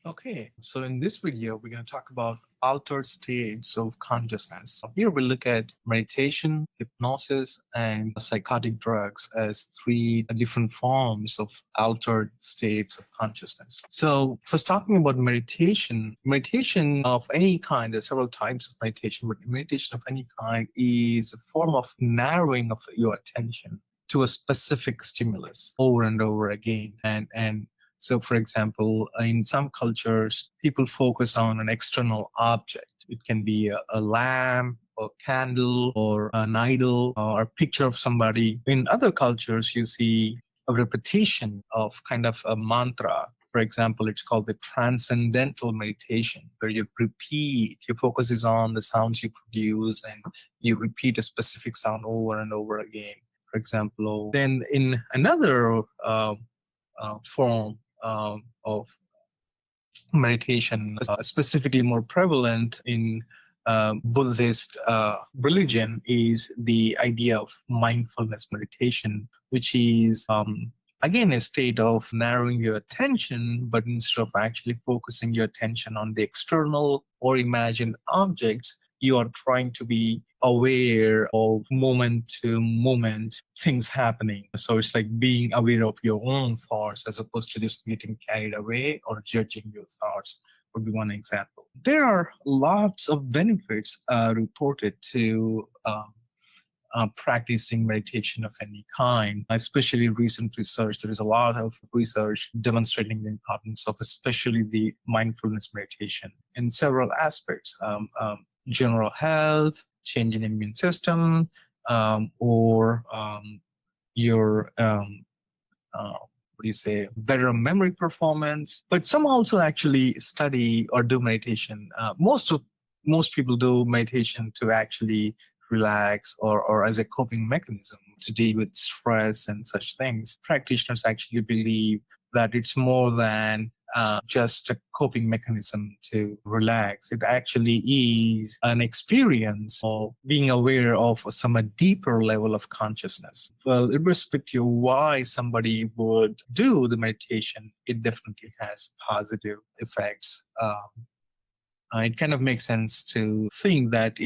Okay, so in this video, we're going to talk about altered states of consciousness. Here we look at meditation, hypnosis, and psychotic drugs as three different forms of altered states of consciousness. So, first talking about meditation, meditation of any kind, there's several types of meditation, but meditation of any kind is a form of narrowing of your attention to a specific stimulus over and over again. And so, for example, in some cultures, people focus on an external object. It can be a lamp, or candle, or an idol, or a picture of somebody. In other cultures, you see a repetition of kind of a mantra. For example, it's called the transcendental meditation, where you repeat, your focus is on the sounds you produce, and you repeat a specific sound over and over again. For example, then in another form of meditation, specifically more prevalent in Buddhist religion, is the idea of mindfulness meditation, which is again a state of narrowing your attention, but instead of actually focusing your attention on the external or imagined objects, you are trying to be aware of moment to moment things happening. So it's like being aware of your own thoughts as opposed to just getting carried away or judging your thoughts, would be one example. There are lots of benefits reported to practicing meditation of any kind, especially recent research. There is a lot of research demonstrating the importance of especially the mindfulness meditation in several aspects. General health, change in immune system, or your what do you say, better memory performance. But some also actually study or do meditation. Most people do meditation to actually relax or as a coping mechanism to deal with stress and such things. Practitioners actually believe that it's more than just a coping mechanism to relax. It actually is an experience of being aware of some deeper level of consciousness. Well, irrespective of why somebody would do the meditation, it definitely has positive effects. It kind of makes sense to think that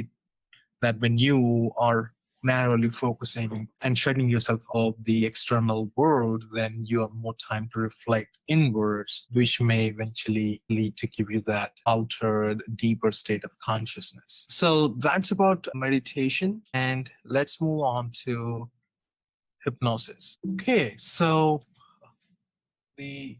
when you are narrowly focusing and shutting yourself off the external world, then you have more time to reflect inwards, which may eventually lead to give you that altered, deeper state of consciousness. So that's about meditation, and let's move on to hypnosis. Okay, so the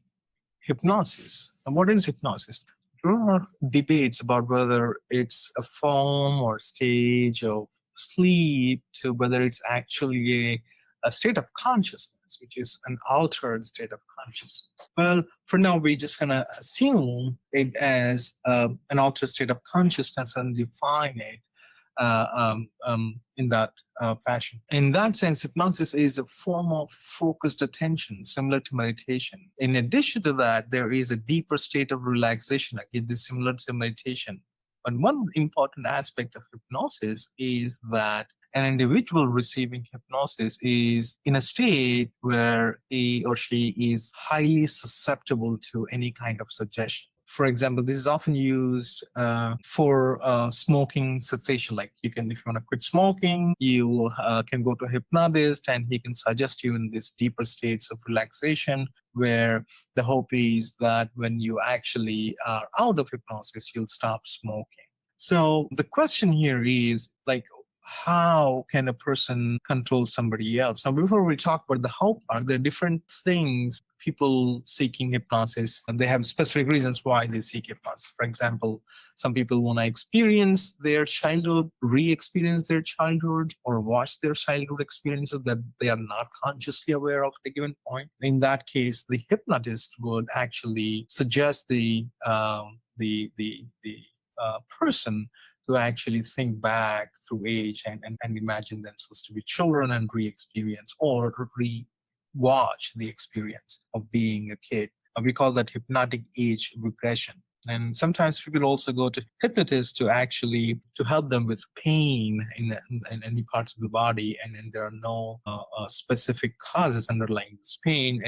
hypnosis. And what is hypnosis? There are debates about whether it's a form or stage of sleep to whether it's actually a state of consciousness, which is an altered state of consciousness. Well, for now, we're just going to assume it as an altered state of consciousness and define it in that fashion. In that sense, hypnosis is a form of focused attention, similar to meditation. In addition to that, there is a deeper state of relaxation, again, this similar to meditation. But one important aspect of hypnosis is that an individual receiving hypnosis is in a state where he or she is highly susceptible to any kind of suggestion. For example, this is often used for smoking cessation. Like if you want to quit smoking, you can go to a hypnotist and he can suggest you in these deeper states of relaxation, where the hope is that when you actually are out of hypnosis, you'll stop smoking. So the question here is like, how can a person control somebody else? Now, before we talk about the how part, there are different things people seeking hypnosis, and they have specific reasons why they seek hypnosis. For example, some people want to experience their childhood, re-experience their childhood, or watch their childhood experiences that they are not consciously aware of at a given point. In that case, the hypnotist would actually suggest the person to actually think back through age and imagine themselves to be children and re-experience or re-watch the experience of being a kid. We call that hypnotic age regression. And sometimes people also go to hypnotists to help them with pain in any parts of the body, and then there are no specific causes underlying this pain,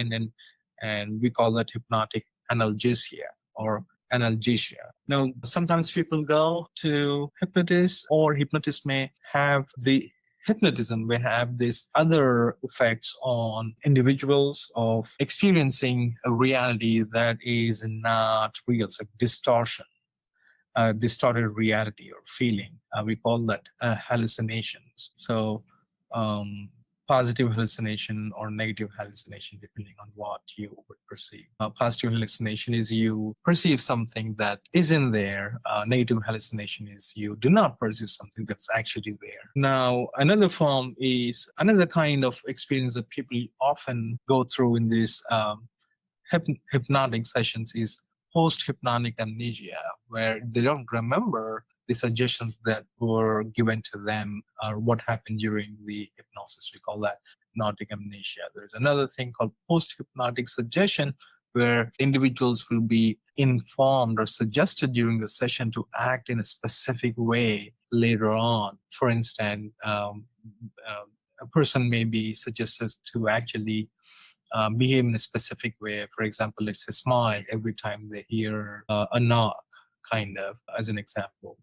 and we call that hypnotic analgesia or analgesia. Now, sometimes people go to hypnotist, or hypnotist may have the hypnotism may have these other effects on individuals of experiencing a reality that is not real, so distortion, distorted reality or feeling. We call that hallucinations. So, positive hallucination or negative hallucination, depending on what you would perceive. Positive hallucination is you perceive something that isn't there. Negative hallucination is you do not perceive something that's actually there. Now, another kind of experience that people often go through in these hypnotic sessions is post-hypnotic amnesia, where they don't remember the suggestions that were given to them or what happened during the hypnosis. We call that hypnotic amnesia. There's another thing called post-hypnotic suggestion, where individuals will be informed or suggested during the session to act in a specific way later on. For instance, a person may be suggested to actually behave in a specific way. For example, let's say smile every time they hear a knock, kind of, as an example.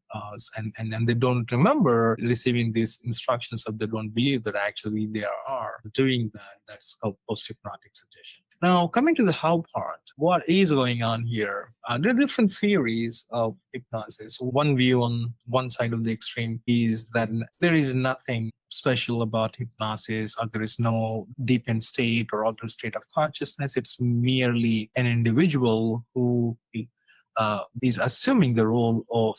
And they don't remember receiving these instructions, or they don't believe that actually they are doing that. That's called post-hypnotic suggestion. Now, coming to the how part, what is going on here? There are different theories of hypnosis. One view on one side of the extreme is that there is nothing special about hypnosis, or there is no deepened state or altered state of consciousness. It's merely an individual who is assuming the role of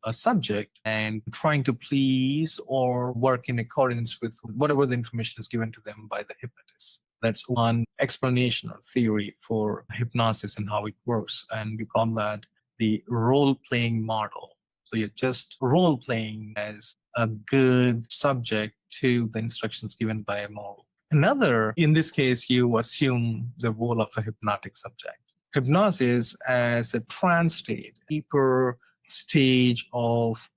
a subject and trying to please or work in accordance with whatever the information is given to them by the hypnotist. That's one explanation or theory for hypnosis and how it works. And we call that the role-playing model. So you're just role-playing as a good subject to the instructions given by a model. Another, in this case, you assume the role of a hypnotic subject. Hypnosis as a trance state, a deeper stage of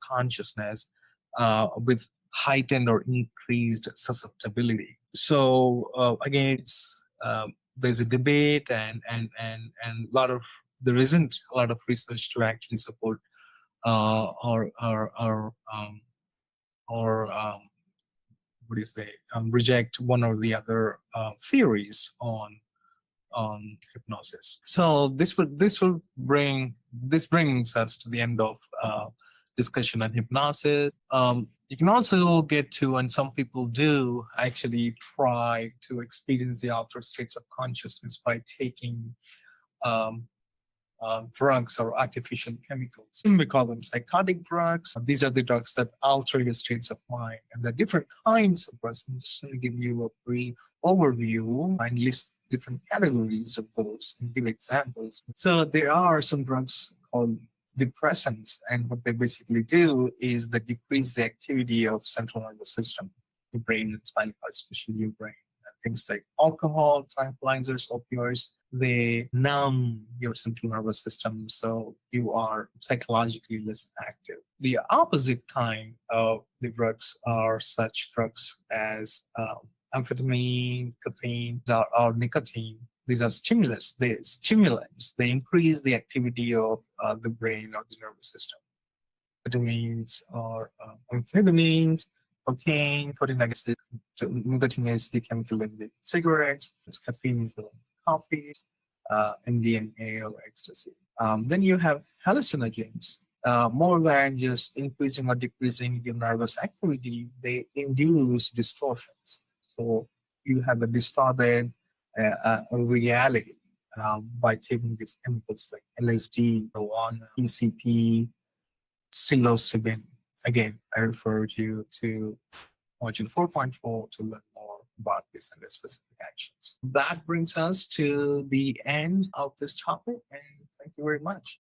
consciousness with heightened or increased susceptibility. So again, there's a debate, and there isn't a lot of research to actually support or what do you say, reject one or the other theories on hypnosis. So this brings us to the end of discussion on hypnosis. You can also get to, and some people do actually try to experience the altered states of consciousness by taking drugs or artificial chemicals. We call them psychotic drugs. These are the drugs that alter your states of mind. And there are different kinds of drugs. I'm just going to give you a brief overview and list different categories of those and give examples. So there are some drugs called depressants, and what they basically do is they decrease the activity of central nervous system, your brain and spinal cord, especially your brain. Things like alcohol, tranquilizers, opioids, they numb your central nervous system, so you are psychologically less active. The opposite kind of the drugs are such drugs as amphetamine, caffeine, or nicotine. These are stimulants. They increase the activity of the brain or the nervous system. Vitamins or amphetamines, cocaine, acid. Nicotine is the chemical in the cigarettes. Caffeine is the coffee, MDMA or ecstasy. Then you have hallucinogens. More than just increasing or decreasing your nervous activity, they induce distortions. So you have a distorted reality by taking these chemicals like LSD, marijuana, PCP, psilocybin. Again, I refer you to module 4.4 to learn more about this and the specific actions. That brings us to the end of this topic, and thank you very much.